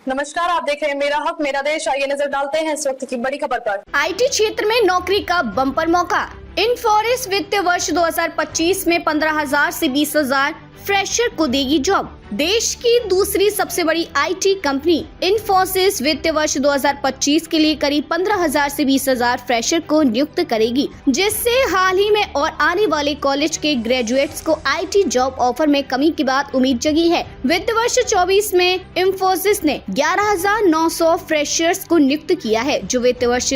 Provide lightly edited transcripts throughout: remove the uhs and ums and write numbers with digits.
नमस्कार, आप देख रहे हैं मेरा हक मेरा देश। आइए नजर डालते हैं इस वक्त की बड़ी खबर पर। आईटी क्षेत्र में नौकरी का बम्पर मौका। इनफोसिस वित्तीय वर्ष 2025 में 15,000 से 20,000 फ्रेशर को देगी जॉब। देश की दूसरी सबसे बड़ी आईटी कंपनी इनफोसिस वित्तीय वर्ष 2025 के लिए करीब 15,000 से 20,000 फ्रेशर को नियुक्त करेगी, जिससे हाल ही में और आने वाले कॉलेज के ग्रेजुएट्स को आईटी जॉब ऑफर में कमी के बाद उम्मीद जगी है। वित्तीय वर्ष 24 में इनफोसिस ने 11,900 फ्रेशर्स को नियुक्त किया है, जो वित्तीय वर्ष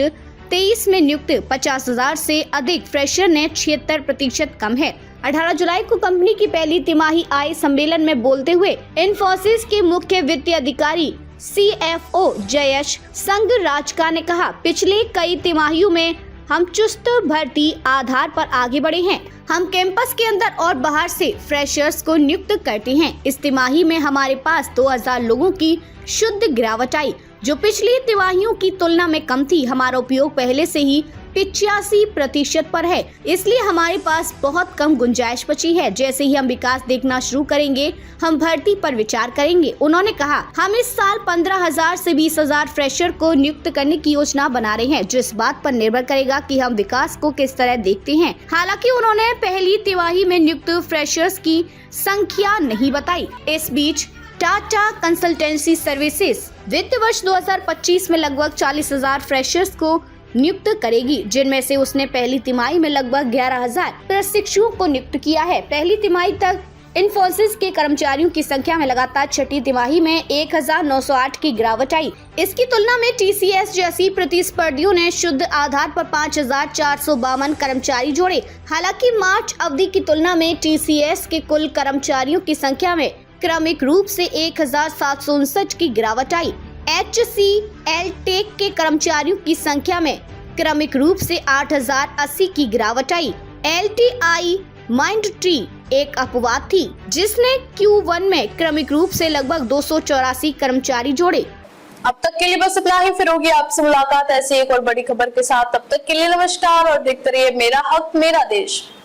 23 में नियुक्त 50,000 से अधिक फ्रेशर ने 76% कम है। 18 जुलाई को कंपनी की पहली तिमाही आय सम्मेलन में बोलते हुए इनफोसिस के मुख्य वित्तीय अधिकारी CFO जयेश संगराजका ने कहा, पिछले कई तिमाहियों में हम चुस्त भर्ती आधार पर आगे बढ़े हैं। हम कैंपस के अंदर और बाहर से फ्रेशर्स को नियुक्त करते हैं। इस तिमाही में हमारे पास 2,000 लोगों की शुद्ध गिरावट आई, जो पिछली तिमाहियों की तुलना में कम थी। हमारा उपयोग पहले से ही 85% पर है, इसलिए हमारे पास बहुत कम गुंजाइश बची है। जैसे ही हम विकास देखना शुरू करेंगे, हम भर्ती पर विचार करेंगे। उन्होंने कहा, हम इस साल 15,000 से 20,000 फ्रेशर को नियुक्त करने की योजना बना रहे हैं, जो इस बात पर निर्भर करेगा कि हम विकास को किस तरह देखते हैं। हालांकि उन्होंने पहली तिमाही में नियुक्त फ्रेशर्स की संख्या नहीं बताई। इस बीच टाटा कंसल्टेंसी सर्विसेज वित्त वर्ष 2025 में लगभग 40,000 फ्रेशर्स को नियुक्त करेगी, जिनमें से उसने पहली तिमाही में लगभग 11,000 प्रशिक्षुओं को नियुक्त किया है। पहली तिमाही तक इनफोसिस के कर्मचारियों की संख्या में लगातार छठी तिमाही में 1,908 की गिरावट आई। इसकी तुलना में TCS जैसी प्रतिस्पर्धियों ने शुद्ध आधार पर 5,452 कर्मचारी जोड़े। हालांकि मार्च अवधि की तुलना में TCS के कुल कर्मचारियों की संख्या में क्रमिक रूप से 1,759 की गिरावट आई। HCL टेक के कर्मचारियों की संख्या में क्रमिक रूप से 8,080 की गिरावट आई। LTI माइंडट्री एक अपवाद थी, जिसने Q1 में क्रमिक रूप से लगभग 284 कर्मचारी जोड़े। अब तक के लिए बस इतना ही। फिर होगी आपसे मुलाकात ऐसी एक और बड़ी खबर के साथ। तब तक के लिए नमस्कार और देखते रहिए मेरा हक मेरा देश।